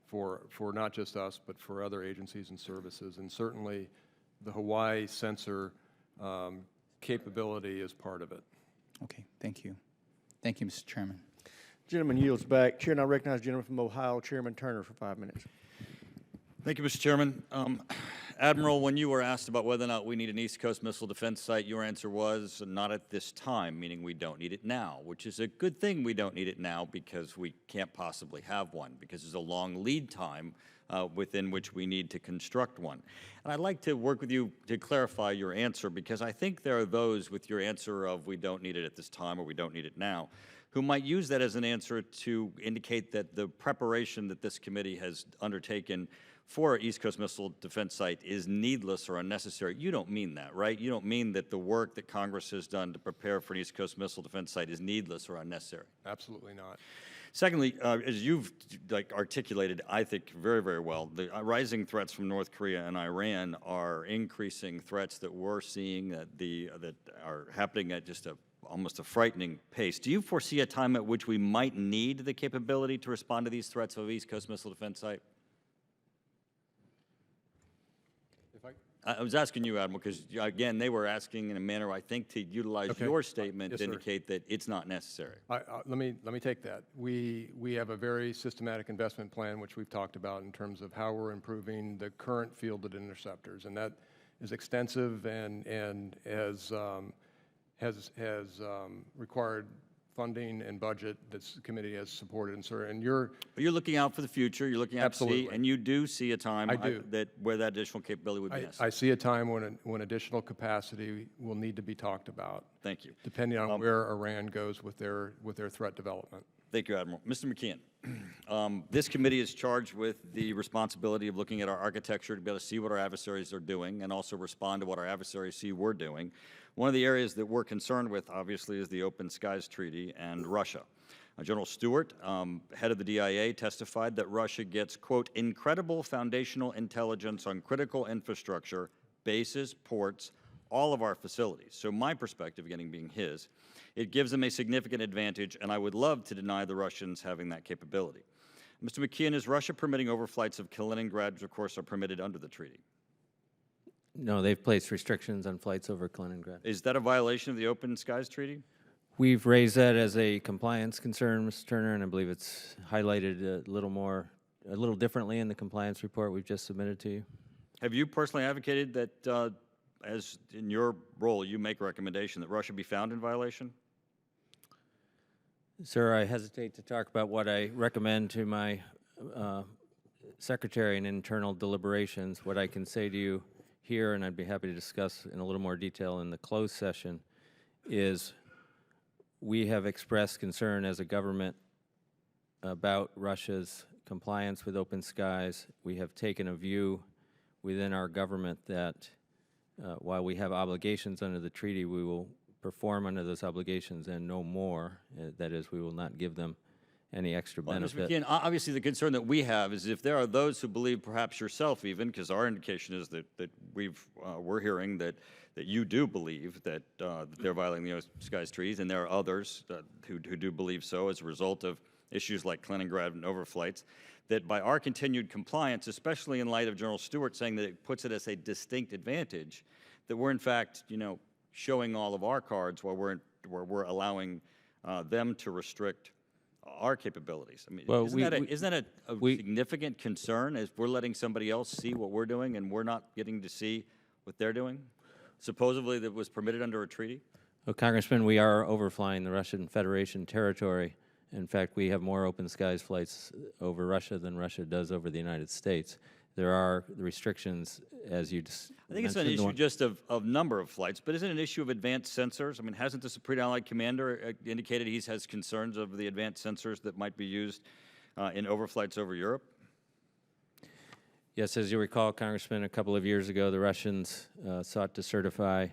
for not just us, but for other agencies and services. And certainly the Hawaii sensor capability is part of it. Okay, thank you. Thank you, Mr. Chairman. Gentleman yields back. Chair, and I recognize the gentleman from Ohio, Chairman Turner, for 5 minutes. Thank you, Mr. Chairman. Admiral, when you were asked about whether or not we need an East Coast missile defense site, your answer was not at this time, meaning we don't need it now, which is a good thing we don't need it now because we can't possibly have one, because there's a long lead time within which we need to construct one. And I'd like to work with you to clarify your answer, because I think there are those with your answer of we don't need it at this time or we don't need it now, who might use that as an answer to indicate that the preparation that this committee has undertaken for an East Coast missile defense site is needless or unnecessary. You don't mean that, right? You don't mean that the work that Congress has done to prepare for an East Coast missile defense site is needless or unnecessary. Absolutely not. Secondly, as you've articulated, I think very, very well, the rising threats from North Korea and Iran are increasing threats that we're seeing that are happening at just almost a frightening pace. Do you foresee a time at which we might need the capability to respond to these threats of East Coast missile defense site? I was asking you, Admiral, because, again, they were asking in a manner, I think, to utilize your statement Yes, to sir. indicate that it's not necessary. Let me take that. We have a very systematic investment plan, which we've talked about in terms of how we're improving the current fielded interceptors, and that is extensive and has required funding and budget that the committee has supported. And sir, and you're looking out for the future. You're looking out to see, Absolutely. and you do see a time I do. where that additional capability would be necessary. I see a time when additional capacity will need to be talked about. Thank you. Depending on where Iran goes with their threat development. Thank you, Admiral. Mr. Mckeon, this committee is charged with the responsibility of looking at our architecture to be able to see what our adversaries are doing and also respond to what our adversaries see we're doing. One of the areas that we're concerned with, obviously, is the Open Skies Treaty and Russia. General Stewart, head of the DIA, testified that Russia gets, quote, incredible foundational intelligence on critical infrastructure, bases, ports, all of our facilities. So my perspective, again, being his, it gives them a significant advantage, and I would love to deny the Russians having that capability. Mr. Mckeon, is Russia permitting overflights of Kaliningrad, which of course are permitted under the treaty? No, they've placed restrictions on flights over Kaliningrad. Is that a violation of the Open Skies Treaty? We've raised that as a compliance concern, Mr. Turner, and I believe it's highlighted a little differently in the compliance report we've just submitted to you. Have you personally advocated that, as in your role, you make a recommendation that Russia be found in violation? Sir, I hesitate to talk about what I recommend to my secretary in internal deliberations. What I can say to you here, and I'd be happy to discuss in a little more detail in the closed session, is we have expressed concern as a government about Russia's compliance with open skies. We have taken a view within our government that while we have obligations under the treaty, we will perform under those obligations and no more. That is, we will not give them any extra benefit. Mr. McKeon, obviously the concern that we have is if there are those who believe, perhaps yourself even, because our indication is that we're hearing that you do believe that they're violating the Skies Treaties, and there are others who do believe so as a result of issues like Kaliningrad and overflights, that by our continued compliance, especially in light of General Stewart saying that it puts it as a distinct advantage, that we're in fact, showing all of our cards while we're allowing them to restrict our capabilities. I mean, well, isn't that a significant concern as we're letting somebody else see what we're doing and we're not getting to see what they're doing? Supposedly that was permitted under a treaty? Well, Congressman, we are overflying the Russian Federation territory. In fact, we have more open skies flights over Russia than Russia does over the United States. There are restrictions, as you just I think it's an issue just of number of flights, but isn't it an issue of advanced sensors? I mean, hasn't the Supreme Allied Commander indicated he has concerns of the advanced sensors that might be used in overflights over Europe? Yes, as you recall, Congressman, a couple of years ago, the Russians sought to certify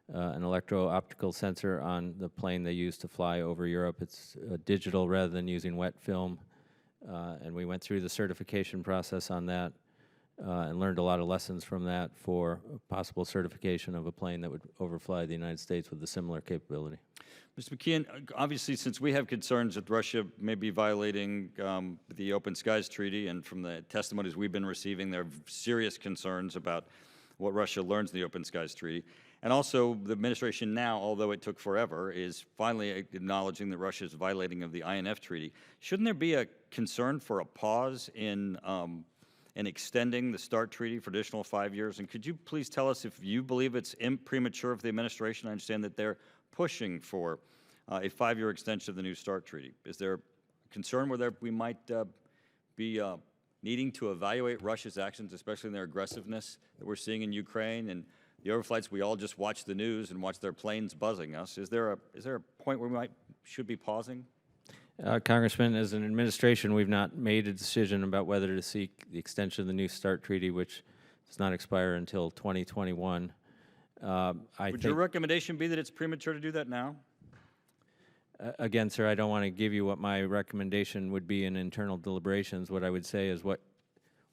an electro-optical sensor on the plane they used to fly over Europe. It's digital rather than using wet film, and we went through the certification process on that. And learned a lot of lessons from that for possible certification of a plane that would overfly the United States with a similar capability. Mr. Mckeon, obviously, since we have concerns that Russia may be violating the Open Skies Treaty, and from the testimonies we've been receiving, there are serious concerns about what Russia learns in the Open Skies Treaty. And also, the administration now, although it took forever, is finally acknowledging that Russia is violating of the INF Treaty. Shouldn't there be a concern for a pause in extending the START Treaty for additional 5 years? And could you please tell us if you believe it's premature for the administration? I understand that they're pushing for a 5-year extension of the new START Treaty. Is there a concern where we might be needing to evaluate Russia's actions, especially in their aggressiveness that we're seeing in Ukraine and the overflights? We all just watch the news and watch their planes buzzing us. Is there a point where we should be pausing? Congressman, as an administration, we've not made a decision about whether to seek the extension of the New START treaty, which does not expire until 2021. Would your recommendation be that it's premature to do that now? Again, sir, I don't want to give you what my recommendation would be in internal deliberations. What I would say is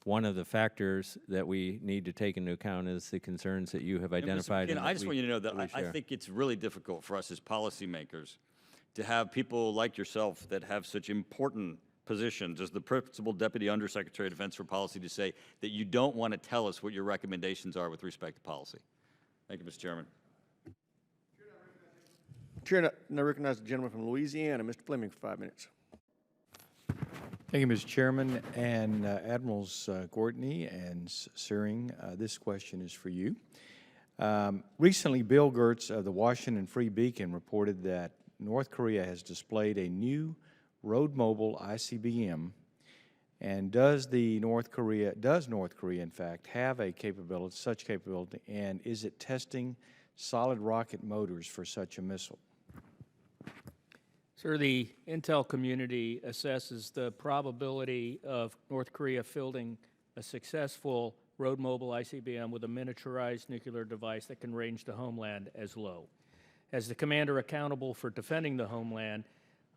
one of the factors that we need to take into account is the concerns that you have identified. I just want you to know that I think it's really difficult for us as policymakers to have people like yourself that have such important positions as the Principal Deputy Undersecretary of Defense for Policy to say that you don't want to tell us what your recommendations are with respect to policy. Thank you, Mr. Chairman. Chair, I recognize the gentleman from Louisiana, Mr. Fleming, for 5 minutes. Thank you, Mr. Chairman, and Admirals Gortney and Syring. This question is for you. Recently, Bill Gertz of the Washington Free Beacon reported that North Korea has displayed a new road mobile ICBM. And does North Korea, in fact, have a capability, such capability, and is it testing solid rocket motors for such a missile? Sir, the intel community assesses the probability of North Korea fielding a successful road mobile ICBM with a miniaturized nuclear device that can range the homeland as low. As the commander accountable for defending the homeland,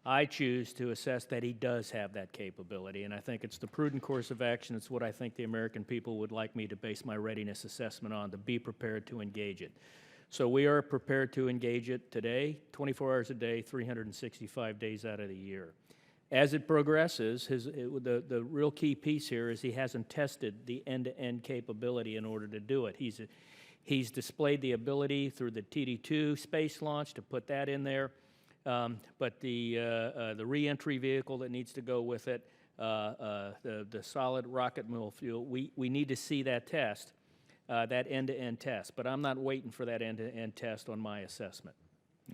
I choose to assess that he does have that capability, and I think it's the prudent course of action. It's what I think the American people would like me to base my readiness assessment on, to be prepared to engage it. So we are prepared to engage it today, 24 hours a day, 365 days out of the year. As it progresses, the real key piece here is he hasn't tested the end-to-end capability in order to do it. He's displayed the ability through the TD-2 space launch to put that in there, but the re-entry vehicle that needs to go with it, the solid rocket fuel, we need to see that test. That end-to-end test, but I'm not waiting for that end-to-end test on my assessment.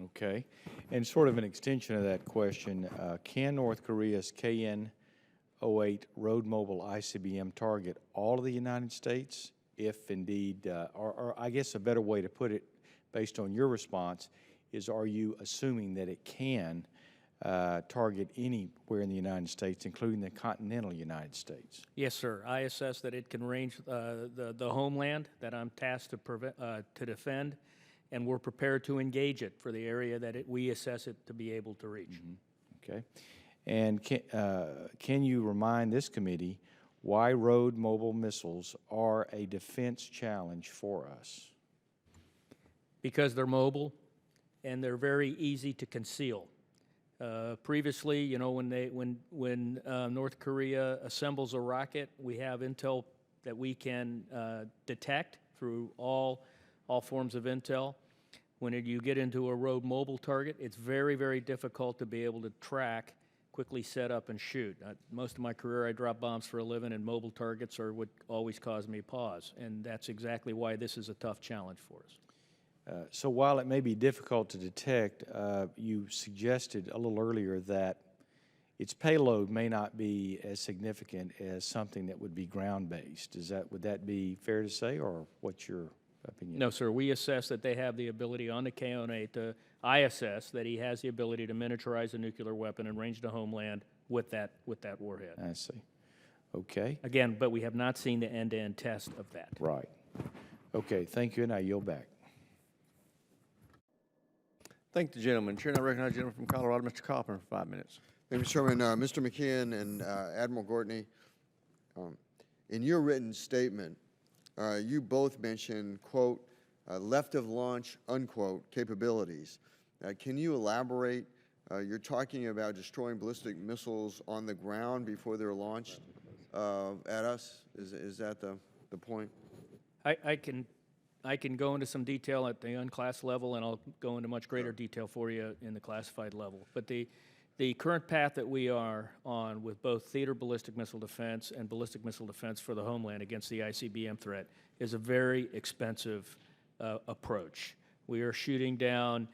Okay. And sort of an extension of that question, can North Korea's KN-08 road mobile ICBM target all of the United States, if indeed, or I guess a better way to put it, based on your response, is are you assuming that it can target anywhere in the United States, including the continental United States? Yes, sir. I assess that it can range the homeland that I'm tasked to defend, and we're prepared to engage it for the area that we assess it to be able to reach. Mm-hmm. Okay. And can you remind this committee why road mobile missiles are a defense challenge for us? Because they're mobile, and they're very easy to conceal. Previously, you know, when North Korea assembles a rocket, we have intel that we can detect through all forms of intel. When you get into a road mobile target, it's very, very difficult to be able to track, quickly set up, and shoot. Most of my career, I dropped bombs for a living, and mobile targets would always cause me pause, and that's exactly why this is a tough challenge for us. So while it may be difficult to detect, you suggested a little earlier that its payload may not be as significant as something that would be ground-based. Would that be fair to say, or what's your opinion? No, sir. We assess that they have the ability on the KN-08 I assess that he has the ability to miniaturize a nuclear weapon and range the homeland with that warhead. I see. Okay. Again, but we have not seen the end-to-end test of that. Right. Okay, thank you, and I yield back. Thank the gentleman. Chair, I recognize the gentleman from Colorado, Mr. Coppin, for 5 minutes. Thank you, Mr. Chairman. Mr. Mckeon and Admiral Gortney, in your written statement, you both mentioned, quote, left of launch, unquote, capabilities. Can you elaborate? You're talking about destroying ballistic missiles on the ground before they're launched at us. Is that the point? I can go into some detail at the unclassed level, and I'll go into much greater detail for you in the classified level. But the current path that we are on with both theater ballistic missile defense and ballistic missile defense for the homeland against the ICBM threat is a very expensive approach. We are shooting down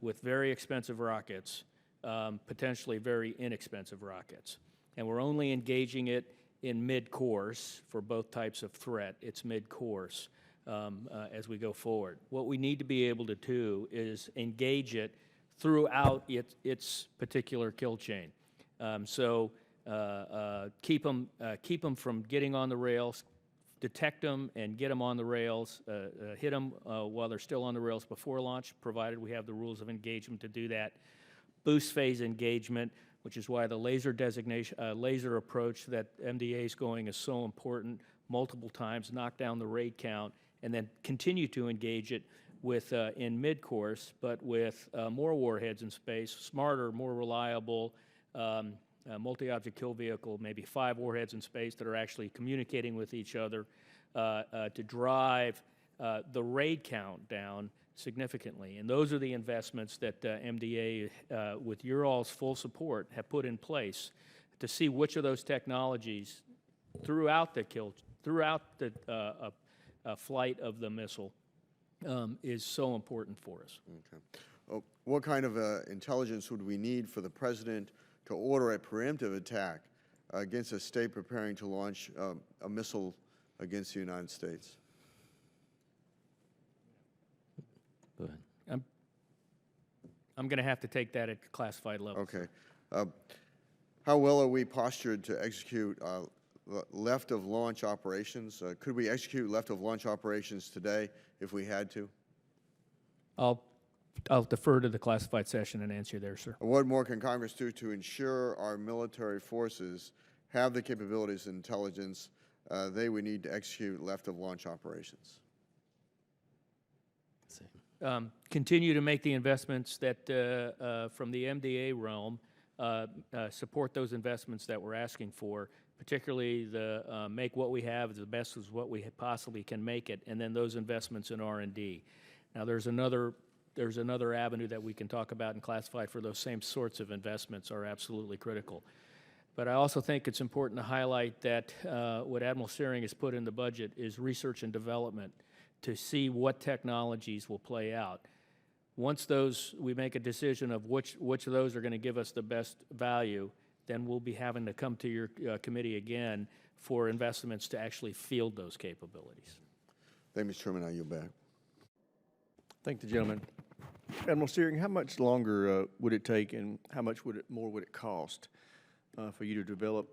with very expensive rockets, potentially very inexpensive rockets. And we're only engaging it in mid-course for both types of threat. It's mid-course. As we go forward. What we need to be able to do is engage it throughout its particular kill chain. Keep them from getting on the rails, detect them and get them on the rails, hit them while they're still on the rails before launch, provided we have the rules of engagement to do that. Boost phase engagement, which is why the laser designation, laser approach that MDA is going is so important. Multiple times, knock down the raid count, and then continue to engage it with in mid-course, but with more warheads in space, smarter, more reliable, multi-object kill vehicle, maybe 5 warheads in space that are actually communicating with each other to drive the raid count down significantly. And those are the investments that MDA, with your all's full support, have put in place to see which of those technologies throughout the flight of the missile is so important for us. Okay. What kind of intelligence would we need for the president to order a preemptive attack against a state preparing to launch a missile against the United States? Go ahead. I'm going to have to take that at classified level. Okay. How well are we postured to execute left of launch operations? Could we execute left of launch operations today if we had to? I'll defer to the classified session and answer there, sir. What more can Congress do to ensure our military forces have the capabilities and intelligence they would need to execute left of launch operations? Continue to make the investments that from the MDA realm support those investments that we're asking for, particularly the make what we have the best as what we possibly can make it, and then those investments in R&D. Now there's another avenue that we can talk about in classified for those same sorts of investments are absolutely critical. But I also think it's important to highlight that what Admiral Syring has put in the budget is research and development to see what technologies will play out. Once we make a decision of which of those are going to give us the best value, then we'll be having to come to your committee again for investments to actually field those capabilities. Thank you, Mr. Chairman. I yield back. Thank the gentleman. Admiral Syring, how much longer would it take and how much more would it cost for you to develop,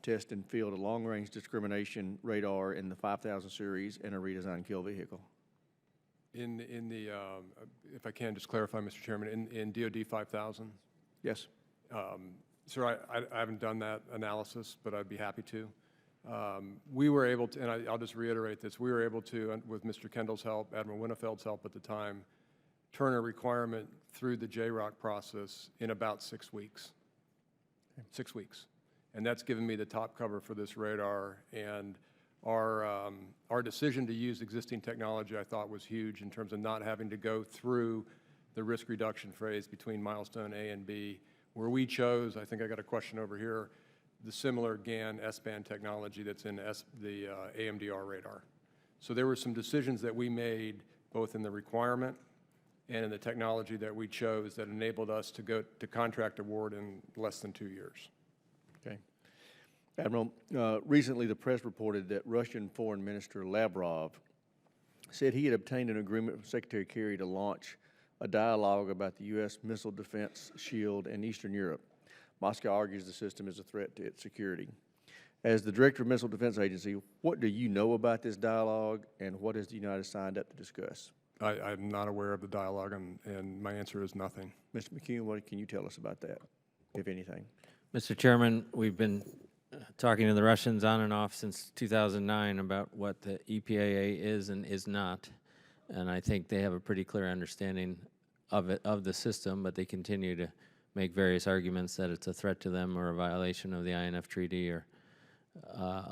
test, and field a long-range discrimination radar in the 5000 series and a redesigned kill vehicle? In the, if I can just clarify, Mr. Chairman, in DoD 5000? Yes. Sir, I haven't done that analysis, but I'd be happy to. We were able to, and I'll just reiterate this, we were able to, with Mr. Kendall's help, Admiral Winnefeld's help at the time, turn a requirement through the JROC process in about 6 weeks. 6 weeks. And that's given me the top cover for this radar. And our decision to use existing technology, I thought, was huge in terms of not having to go through the risk reduction phase between milestone A and B, where we chose, I think I got a question over here, the similar GAN S-band technology that's in the AMDR radar. So there were some decisions that we made both in the requirement and in the technology that we chose that enabled us to go to contract award in less than 2 years. Okay. Admiral, recently the press reported that Russian Foreign Minister Lavrov said he had obtained an agreement with Secretary Kerry to launch a dialogue about the U.S. missile defense shield in Eastern Europe. Moscow argues the system is a threat to its security. As the Director of Missile Defense Agency, what do you know about this dialogue, and what has the United States signed up to discuss? I'm not aware of the dialogue, and my answer is nothing. Mr. Mckeon, what can you tell us about that, if anything? Mr. Chairman, we've been talking to the Russians on and off since 2009 about what the EPAA is and is not, and I think they have a pretty clear understanding of the system, but they continue to make various arguments that it's a threat to them or a violation of the INF Treaty or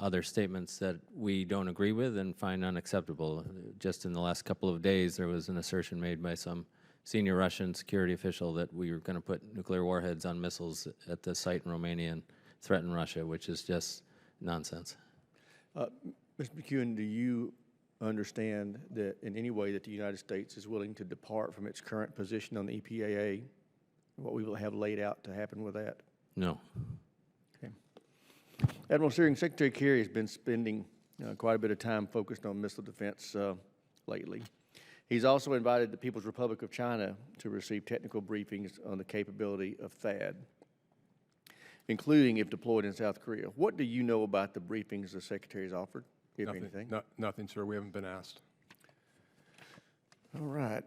other statements that we don't agree with and find unacceptable. Just in the last couple of days, there was an assertion made by some senior Russian security official that we were going to put nuclear warheads on missiles at the site in Romania and threaten Russia, which is just nonsense. Mr. Mckeon, do you understand that in any way that the United States is willing to depart from its current position on the EPAA, what we will have laid out to happen with that? No. Okay. Admiral Syring, Secretary Kerry has been spending quite a bit of time focused on missile defense lately. He's also invited the People's Republic of China to receive technical briefings on the capability of THAAD, including if deployed in South Korea. What do you know about the briefings the Secretary's offered, if anything? Nothing, sir. We haven't been asked. All right.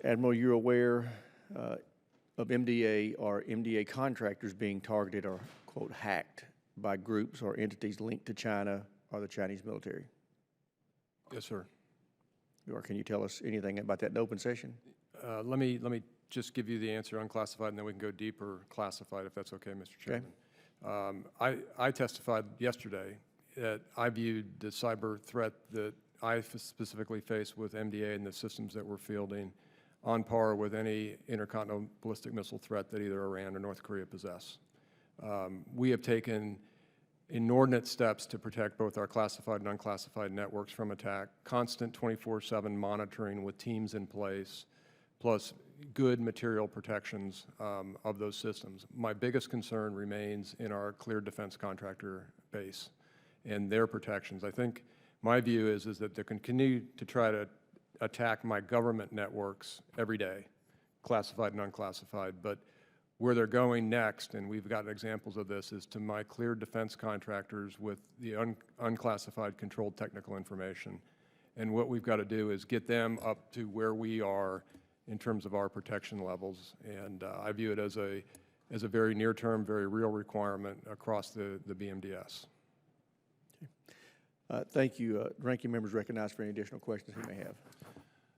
Admiral, you're aware of MDA or MDA contractors being targeted or, quote, hacked by groups or entities linked to China or the Chinese military? Yes, sir. Or can you tell us anything about that in open session? Let me just give you the answer unclassified, and then we can go deeper classified, if that's okay, Mr. Chairman. I testified yesterday that I viewed the cyber threat that I specifically faced with MDA and the systems that we're fielding on par with any intercontinental ballistic missile threat that either Iran or North Korea possess. We have taken inordinate steps to protect both our classified and unclassified networks from attack, constant 24/7 monitoring with teams in place, plus good material protections of those systems. My biggest concern remains in our cleared defense contractor base and their protections. I think my view is that they continue to try to attack my government networks every day, classified and unclassified, but where they're going next, and we've got examples of this, is to my cleared defense contractors with the unclassified controlled technical information. And what we've got to do is get them up to where we are in terms of our protection levels. And I view it as a very near-term, very real requirement across the BMDS. Thank you. Ranking members recognized for any additional questions he may have.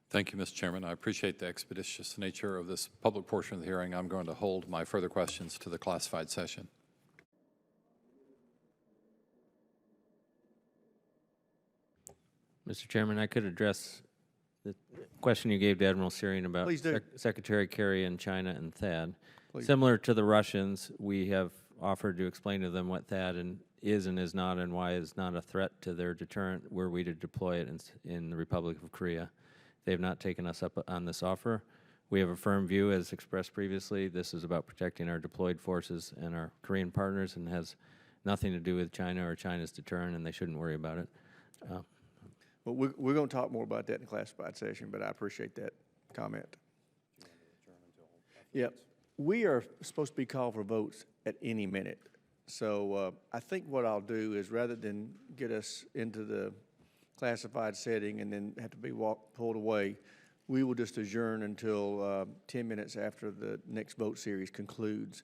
Thank you, Mr. Chairman. I appreciate the expeditious nature of this public portion of the hearing. I'm going to hold my further questions to the classified session. Mr. Chairman, I could address the question you gave to Admiral Syring about Secretary Kerry and China and THAAD. Please. Similar to the Russians, we have offered to explain to them what THAAD is and is not, and why it's not a threat to their deterrent were we to deploy it in the Republic of Korea. They have not taken us up on this offer. We have a firm view, as expressed previously. This is about protecting our deployed forces and our Korean partners, and has nothing to do with China or China's deterrent, and they shouldn't worry about it. Well, we're going to talk more about that in the classified session, but I appreciate that comment. Yeah, we are supposed to be called for votes at any minute. So I think what I'll do is, rather than get us into the classified setting and then have to be pulled away, we will just adjourn until 10 minutes after the next vote series concludes.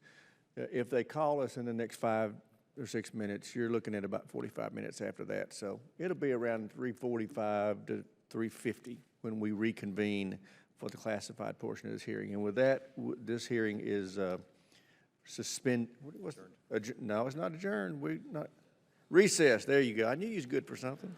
If they call us in the next 5 or 6 minutes, you're looking at about 45 minutes after that. So it'll be around 3:45 to 3:50 when we reconvene for the classified portion of this hearing. And with that, this hearing is no, it's not adjourned. Recessed. There you go. I knew you was good for something.